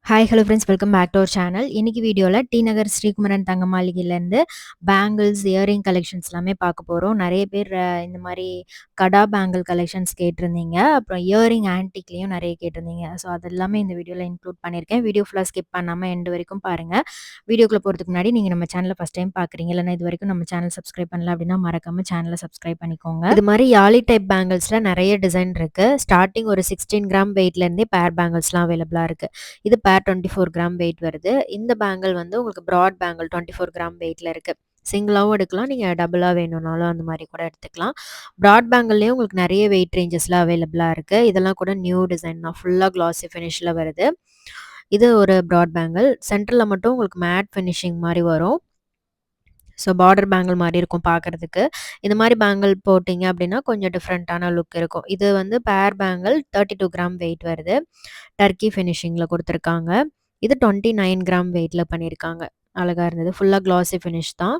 Hi hello friends, welcome back to our channel. இன்னைக்கு வீடியோவில் D நகர் ஸ்ரீகுமரன் தங்க மாளிகையிலேருந்து பேங்கிள்ஸ் இயரிங் கலெக்ஷன்ஸ் எல்லாமே பார்க்க போகிறோம். நிறைய பேர் இந்த மாதிரி கடா பேங்கிள் கலெக்ஷன்ஸ் கேட்டிருந்தீங்க. அப்புறம் இயரிங் ஆன்டிக்லேயும் நிறைய கேட்டிருந்தீங்க. ஸோ அது எல்லாமே இந்த வீடியோவில் இன்க்ளூட் பண்ணியிருக்கேன். வீடியோ ஃபுல்லாக ஸ்கிப் பண்ணாமல் எண்டு வரைக்கும் பாருங்கள். வீடியோக்குள்ளே போகிறதுக்கு முன்னாடி நீங்கள் நம்ம சேனலை ஃபஸ்ட் டைம் பார்க்குறீங்க, இல்லைனா இது வரைக்கும் நம்ம சேனல் சப்ஸ்கிரைப் பண்ணல அப்படின்னா மறக்காமல் சேனலை சப்ஸ்கிரைப் பண்ணிக்கோங்க. இது மாதிரி யாலி டைப் பேங்கிள்ஸில் நிறைய டிசைன் இருக்குது. ஸ்டார்டிங் ஒரு 16 கிராம் வெயிட்லேருந்தே பேர் பேங்கிள்ஸ்லாம் அவைலபிளாக இருக்குது. இது பேர் 24 கிராம் வெயிட் வருது. இந்த பேங்கிள் வந்து உங்களுக்கு ப்ராட் பேங்கிள் 24 கிராம் வெயிட்ல இருக்கு. சிங்கிளாவும் எடுக்கலாம், நீங்க டபுளா வேணும்னாலும் அந்த மாதிரி கூட எடுத்துக்கலாம். ப்ராட் பேங்கிள்லயே உங்களுக்கு நிறைய வெயிட் ரேஞ்சஸ்ல அவைலபிளா இருக்கு. இதெல்லாம் கூட நியூ டிசைன் தான், ஃபுல்லா கிளாசி ஃபினிஷ்ல வருது. இது ஒரு ப்ராட் பேங்கிள். சென்டர்ல மட்டும் உங்களுக்கு மேட் ஃபினிஷிங் மாதிரி வரும். ஸோ பார்டர் பேங்கிள் மாதிரி இருக்கும் பார்க்கறதுக்கு. இந்த மாதிரி பேங்கிள் போட்டிங்க அப்படின்னா கொஞ்சம் டிஃப்ரெண்ட்டான லுக் இருக்கும். இது வந்து பேர் பேங்கிள் 32 கிராம் வெயிட் வருது. டர்க்கி ஃபினிஷிங்கில் கொடுத்துருக்காங்க. இது 29 கிராம் வெயிட்டில் பண்ணியிருக்காங்க. அழகாக இருந்தது. ஃபுல்லாக கிளாசி ஃபினிஷ் தான்.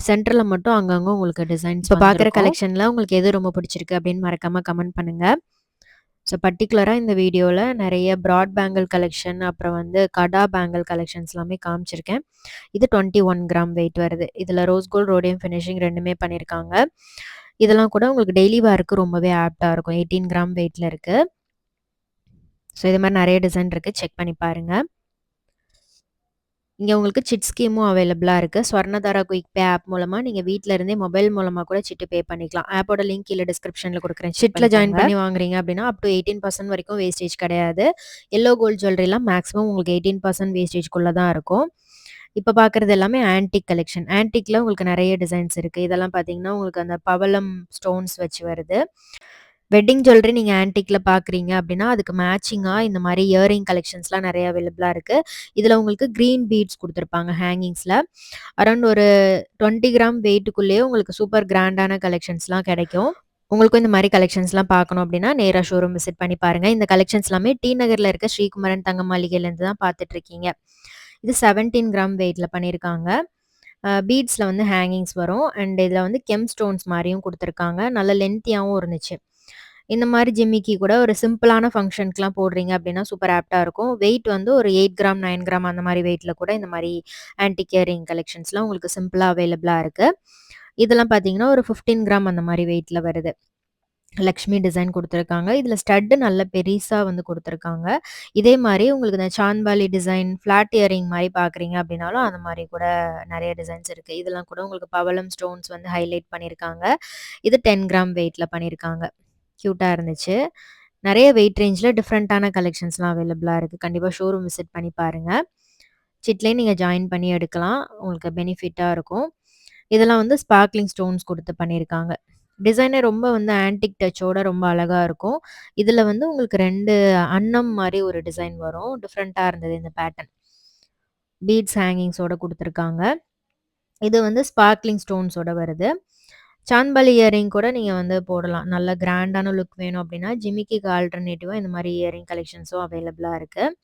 சென்டரில் மட்டும் அங்கங்கே உங்களுக்கு டிசைன்ஸ். இப்போ பார்க்குற கலெக்ஷனில் உங்களுக்கு எது ரொம்ப பிடிச்சிருக்கு அப்படின்னு மறக்காமல் கமெண்ட் பண்ணுங்கள். ஸோ பர்டிகுலராக இந்த வீடியோவில் நிறைய ப்ராட் பேங்கிள் கலெக்ஷன், அப்புறம் வந்து கடா பேங்கிள் கலெக்ஷன்ஸ் எல்லாமே காமிச்சிருக்கேன். இது 21 கிராம் வெயிட் வருது. இதில் ரோஸ் கோல்ட், ரோடியம் ஃபினிஷிங் ரெண்டுமே பண்ணியிருக்காங்க. இதெல்லாம் கூட உங்களுக்கு டெய்லி வேருக்கு ரொம்பவே ஆப்டாக இருக்கும். 18 கிராம் வெயிட்டில் இருக்குது. ஸோ இது மாதிரி நிறைய டிசைன் இருக்குது, செக் பண்ணி பாருங்கள். இங்கே உங்களுக்கு சிட் ஸ்கீமும் அவைலபிளாக இருக்குது. ஸ்வர்ணதாரா குயிக் பே ஆப் மூலமாக நீங்கள் வீட்டில் இருந்தே மொபைல் மூலமாக கூட சிட்டு பே பண்ணிக்கலாம். ஆப்போட லிங்க் கீழே டிஸ்கிரிப்ஷனில் கொடுக்குறேன். சிட்டில் ஜாயின் பண்ணி வாங்குறீங்க அப்படின்னா அப் டு 18% வரைக்கும் வேஸ்டேஜ் கிடையாது. எல்லோ கோல்ட் ஜுவல்லரிலாம் மேக்ஸிமம் உங்களுக்கு 18% வேஸ்டேஜ்குள்ளே தான் இருக்கும். இப்போ பார்க்குறது எல்லாமே ஆன்டிக் கலெக்ஷன். ஆன்டிக்கில் உங்களுக்கு நிறைய டிசைன்ஸ் இருக்குது. இதெல்லாம் பார்த்தீங்கன்னா உங்களுக்கு அந்த பவளம் ஸ்டோன்ஸ் வச்சு வருது. வெட்டிங் ஜுவல்லரி நீங்கள் ஆன்டிக்கில் பார்க்குறீங்க அப்படின்னா அதுக்கு மேட்சிங்காக இந்த மாதிரி இயரிங் கலெக்ஷன்ஸ்லாம் நிறைய அவைலபிளாக இருக்குது. இதில் உங்களுக்கு க்ரீன் பீட்ஸ் கொடுத்துருப்பாங்க ஹேங்கிங்ஸில். அரௌண்ட் ஒரு 20 கிராம் வெயிட்டுக்குள்ளேயே உங்களுக்கு சூப்பர் கிராண்டான கலெக்ஷன்ஸ்லாம் கிடைக்கும். உங்களுக்கும் இந்த மாதிரி கலெக்ஷன்ஸ்லாம் பார்க்கணும் அப்படின்னா நேராக ஷோரூம் விசிட் பண்ணி பாருங்கள். இந்த கலெக்ஷன்ஸ் எல்லாமே டி நகரில் இருக்க ஸ்ரீகுமரன் தங்க மாளிகையிலேருந்து தான் பார்த்துட்ருக்கீங்க. இது 17 கிராம் வெயிட்டில் பண்ணியிருக்காங்க. பீட்ஸில் வந்து ஹேங்கிங்ஸ் வரும். அண்ட் இதில் வந்து கெம் ஸ்டோன்ஸ் மாதிரியும் கொடுத்துருக்காங்க. நல்ல லென்த்தியாகவும் இருந்துச்சு. இந்த மாதிரி ஜிம்மிக்கு கூட ஒரு சிம்பிளான ஃபங்க்ஷனுக்குலாம் போடுறீங்க அப்படின்னா சூப்பர் ஆப்டாக இருக்கும். வெயிட் வந்து ஒரு 8 கிராம் 9 கிராம் அந்த மாதிரி வெயிட்டில் கூட இந்த மாதிரி ஆன்டிக் இயரிங் கலெக்ஷன்ஸ்லாம் உங்களுக்கு சிம்பிளாக அவைலபிளாக இருக்குது. இதெல்லாம் பார்த்தீங்கன்னா ஒரு 15 கிராம் அந்த மாதிரி வெயிட்டில் வருது. லக்ஷ்மி டிசைன் கொடுத்துருக்காங்க. இதில் ஸ்டட்டு நல்ல பெருசாக வந்து கொடுத்துருக்காங்க. இதே மாதிரி உங்களுக்கு இந்த சாந்த்பாலி டிசைன், ஃப்ளாட் இயரிங் மாதிரி பார்க்குறீங்க அப்படின்னாலும் அந்த மாதிரி கூட நிறைய டிசைன்ஸ் இருக்குது. இதெல்லாம் கூட உங்களுக்கு பவளம் ஸ்டோன்ஸ் வந்து ஹைலைட் பண்ணியிருக்காங்க. இது 10 கிராம் வெயிட்டில் பண்ணியிருக்காங்க. க்யூட்டாக இருந்துச்சு. நிறைய வெயிட் ரேஞ்சில் டிஃப்ரெண்ட்டான கலெக்ஷன்ஸ்லாம் அவைலபிளாக இருக்குது. கண்டிப்பாக ஷோரூம் விசிட் பண்ணி பாருங்கள். சிட்லேயே நீங்கள் ஜாயின் பண்ணி எடுக்கலாம். உங்களுக்கு பெனிஃபிட்டாக இருக்கும். இதெல்லாம் வந்து ஸ்பார்க்லிங் ஸ்டோன்ஸ் கொடுத்து பண்ணியிருக்காங்க. டிசைனே ரொம்ப வந்து ஆன்டிக் டச்சோட ரொம்ப அழகாக இருக்கும். இதில் வந்து உங்களுக்கு 2 அன்னம் மாதிரி ஒரு டிசைன் வரும். டிஃப்ரெண்ட்டாக இருந்தது இந்த பேட்டர்ன். பீட்ஸ் ஹேங்கிங்ஸோட கொடுத்துருக்காங்க. இது வந்து ஸ்பார்க்லிங் ஸ்டோன்ஸோட வருது. சாந்த்பாலி இயரிங் கூட நீங்கள் வந்து போடலாம். நல்ல கிராண்டான லுக் வேணும் அப்படின்னா ஜிமிக்கிக்கு ஆல்டர்னேட்டிவாக இந்த மாதிரி இயரிங் கலெக்ஷன்ஸும் அவைலபிளாக இருக்குது.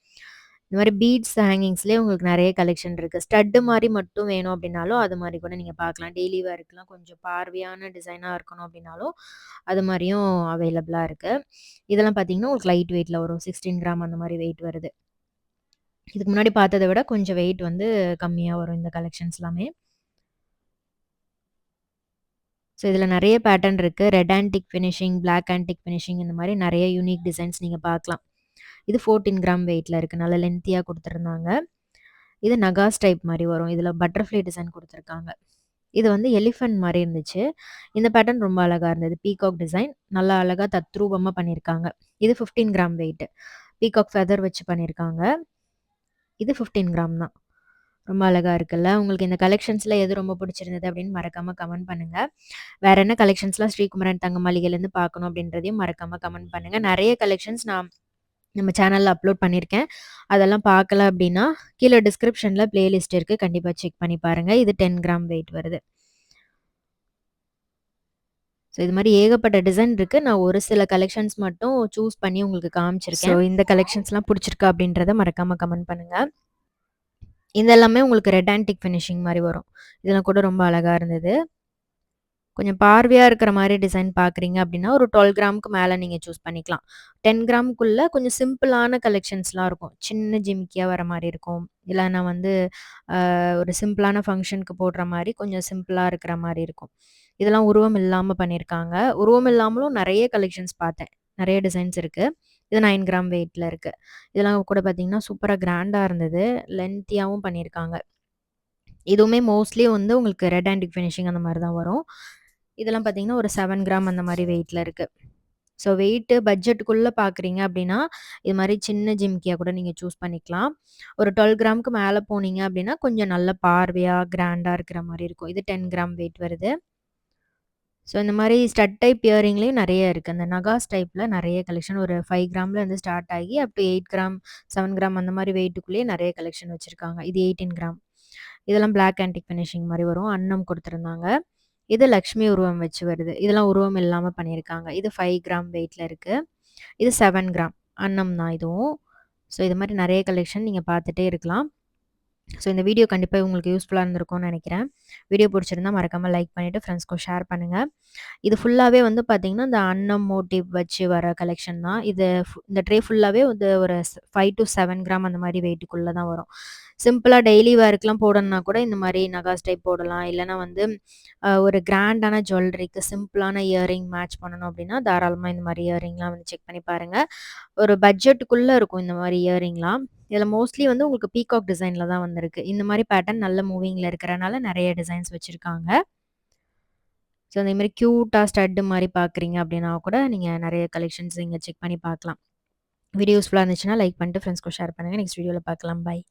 இந்த மாதிரி பீட்ஸ் ஹேங்கிங்ஸ்லேயே உங்களுக்கு நிறைய கலெக்ஷன் இருக்குது. ஸ்டட்டு மாதிரி மட்டும் வேணும் அப்படின்னாலும் அது மாதிரி கூட நீங்கள் பார்க்கலாம். டெய்லி வேர்க்குலாம் கொஞ்சம் பார்வையான டிசைனாக இருக்கணும் அப்படின்னாலும் அது மாதிரியும் அவைலபிளாக இருக்குது. இதெல்லாம் பார்த்தீங்கன்னா உங்களுக்கு லைட் வெயிட்டில் வரும். 16 கிராம் அந்த மாதிரி வெயிட் வருது. இதுக்கு முன்னாடி பார்த்ததை விட கொஞ்சம் வெயிட் வந்து கம்மியாக வரும் இந்த கலெக்ஷன்ஸ் எல்லாமே. ஸோ இதில் நிறைய பேட்டர்ன் இருக்குது. Red antique finishing, black antique finishing இந்த மாதிரி நிறைய யூனிக் டிசைன்ஸ் நீங்கள் பார்க்கலாம். இது 14 கிராம் வெயிட்டில் இருக்குது. நல்ல லென்த்தியாக கொடுத்துருந்தாங்க. இது நகாஸ் டைப் மாதிரி வரும். இதில் பட்டர்ஃப்ளை டிசைன் கொடுத்துருக்காங்க. இது வந்து எலிஃபண்ட் மாதிரி இருந்துச்சு. இந்த பேட்டர்ன் ரொம்ப அழகாக இருந்தது. பீகாக் டிசைன் நல்லா அழகாக தத்ரூபமாக பண்ணியிருக்காங்க. இது 15 கிராம் வெயிட்டு. பீகாக் ஃபெதர் வச்சு பண்ணியிருக்காங்க. இது 15 கிராம் தான். ரொம்ப அழகாக இருக்குல்ல. உங்களுக்கு இந்த கலெக்ஷன்ஸில் எது ரொம்ப பிடிச்சிருந்தது அப்படின்னு மறக்காமல் கமெண்ட் பண்ணுங்கள். வேறு என்ன கலெக்ஷன்ஸ்லாம் ஸ்ரீகுமரன் தங்க மாளிகையிலேருந்து பார்க்கணும் அப்படின்றதையும் மறக்காமல் கமெண்ட் பண்ணுங்கள். நிறைய கலெக்ஷன்ஸ் நான் நம்ம சேனலில் அப்லோட் பண்ணியிருக்கேன். அதெல்லாம் பார்க்கல அப்படின்னா கீழே டிஸ்கிரிப்ஷனில் பிளேலிஸ்ட் இருக்குது, கண்டிப்பாக செக் பண்ணி பாருங்கள். இது 10 கிராம் வெயிட் வருது. ஸோ இது மாதிரி ஏகப்பட்ட டிசைன் இருக்குது. நான் ஒரு சில கலெக்ஷன்ஸ் மட்டும் சூஸ் பண்ணி உங்களுக்கு காமிச்சிருக்கேன். ஸோ இந்த கலெக்ஷன்ஸ்லாம் பிடிச்சிருக்கா அப்படின்றத மறக்காமல் கமெண்ட் பண்ணுங்கள். இது எல்லாமே உங்களுக்கு ரெட் ஆன்டிக் ஃபினிஷிங் மாதிரி வரும். இதெல்லாம் கூட ரொம்ப அழகாக இருந்தது. கொஞ்சம் பார்வையா இருக்கிற மாரி டிசைன் பார்க்குறீங்க அப்டின்னா, ஒரு 12 கிராமுக்கு மேல நீங்க சூஸ் பண்ணிக்கலாம். 10 கிராமுக்குள்ள கொஞ்சம் சிம்பிளான கலெக்ஷன்ஸ்லாம் இருக்கும். சின்ன ஜிமிக்கியா வர மாரி இருக்கும். இல்லன்னா வந்து ஒரு சிம்பிளான ஃபங்ஷனுக்கு போடுற மாரி கொஞ்சம் சிம்பிளா இருக்கிற மாரி இருக்கும். இதெல்லாம் உருவம் இல்லாம பண்ணியிருக்காங்க. உருவம் இல்லாமலும் நெறைய கலெக்ஷன்ஸ் பார்த்தேன். நெறைய டிசைன்ஸ் இருக்கு. இது 9 கிராம் வெயிட்ல இருக்கு. இதெல்லாம் கூட பார்த்தீங்கன்னா, சூப்பரா கிராண்டா இருந்தது. லென்த்தியாவும் பண்ணியிருக்காங்க. இதுவுமே மோஸ்ட்லி வந்து உங்களுக்கு ரெட் ஆன்டிக் ஃபினிஷிங் அந்த மாரி தான் வரும். இதெல்லாம் பார்த்தீங்கன்னா, ஒரு 7 கிராம் அந்த மாரி வெயிட்ல இருக்கு. ஸோ வெயிட்டு பட்ஜெட்டுக்குள்ள பார்க்குறீங்க அப்டின்னா, இது மாரி சின்ன ஜிமிக்கியா கூட நீங்க சூஸ் பண்ணிக்கலாம். ஒரு 12 கிராமுக்கு மேல போனீங்க அப்டின்னா, கொஞ்சம் நல்ல பார்வையா, கிராண்டா இருக்கிற மாரி இருக்கும். இது 10 கிராம் வெயிட் வருது. ஸோ இந்த மாரி ஸ்டட் டைப் இயரிங்லேயும் நெறைய இருக்கு. அந்த நகாஸ் டைப்ல நெறைய கலெக்ஷன் ஒரு 5 கிராம்ல இருந்து ஸ்டார்ட் ஆகி அப் டூ 8 கிராம், 7 கிராம் அந்த மாரி வெயிட்டுக்குள்ளேயே நெறைய கலெக்ஷன் வச்சிருக்காங்க. இது 18 கிராம். இதெல்லாம் பிளாக் ஆன்டிக் ஃபினிஷிங் மாரி வரும். அன்னம் குடுத்துருந்தாங்க. இது லக்ஷ்மி உருவம் வச்சு வருது. இதெல்லாம் உருவம் இல்லாம பண்ணியிருக்காங்க. இது 5 கிராம் வெயிட்ல இருக்கு. இது 7 கிராம். அன்னம் தான் இதுவும். ஸோ இது மாரி நெறைய கலெக்ஷன் நீங்க பார்த்துட்டே இருக்கலாம். ஸோ இந்த வீடியோ கண்டிப்பா உங்களுக்கு யூஸ்ஃபுல்லா இருந்திருக்கும்னு நெனைக்கிறேன். வீடியோ புடிச்சிருந்தா மறக்காம லைக் பண்ணிட்டு ஃப்ரெண்ட்ஸ்க்கும் ஷேர் பண்ணுங்க. இது ஃபுல்லாவே வந்து பார்த்தீங்கன்னா, இந்த அன்னம் மோட்டிவ் வச்சு வர கலெக்ஷன் தான். இது இந்த ட்ரே ஃபுல்லாவே வந்து ஒரு 5 டூ 7 கிராம் அந்த மாரி வெயிட்டுக்குள்ள தான் வரும். சிம்பிளா டெய்லி வேர்க்குலாம் போடணும்னா கூட இந்த மாரி நகாஸ் டைப் போடலாம். இல்லன்னா வந்து ஒரு கிராண்டான ஜுவல்லரிக்கு சிம்பிளான இயரிங் மேட்ச் பண்ணணும் அப்டின்னா, தாராளமா இந்த மாரி இயரிங்லாம் வந்து செக் பண்ணி பாருங்க. ஒரு பட்ஜெட்டுக்குள்ள இருக்கும் இந்த மாரி இயரிங்லாம். இதுல மோஸ்ட்லி வந்து உங்களுக்கு பீகாக் டிசைன்ல தான் வந்திருக்கு. இந்த மாரி பேட்டர்ன் நல்ல மூவிங்ல இருக்கிறனால நெறைய டிசைன்ஸ் வச்சிருக்காங்க. ஸோ அதே மாரி கியூட்டா ஸ்டட் மாரி பார்க்குறீங்க அப்டின்னா கூட நீங்க நெறைய கலெக்ஷன்ஸ் இங்க செக் பண்ணி பார்க்கலாம். வீடியோ யூஸ்ஃபுல்லா இருந்துச்சுன்னா லைக் பண்ணிட்டு ஃப்ரெண்ட்ஸ்க்கும் ஷேர் பண்ணுங்க. நெக்ஸ்ட் வீடியோல பார்க்கலாம். பாய்.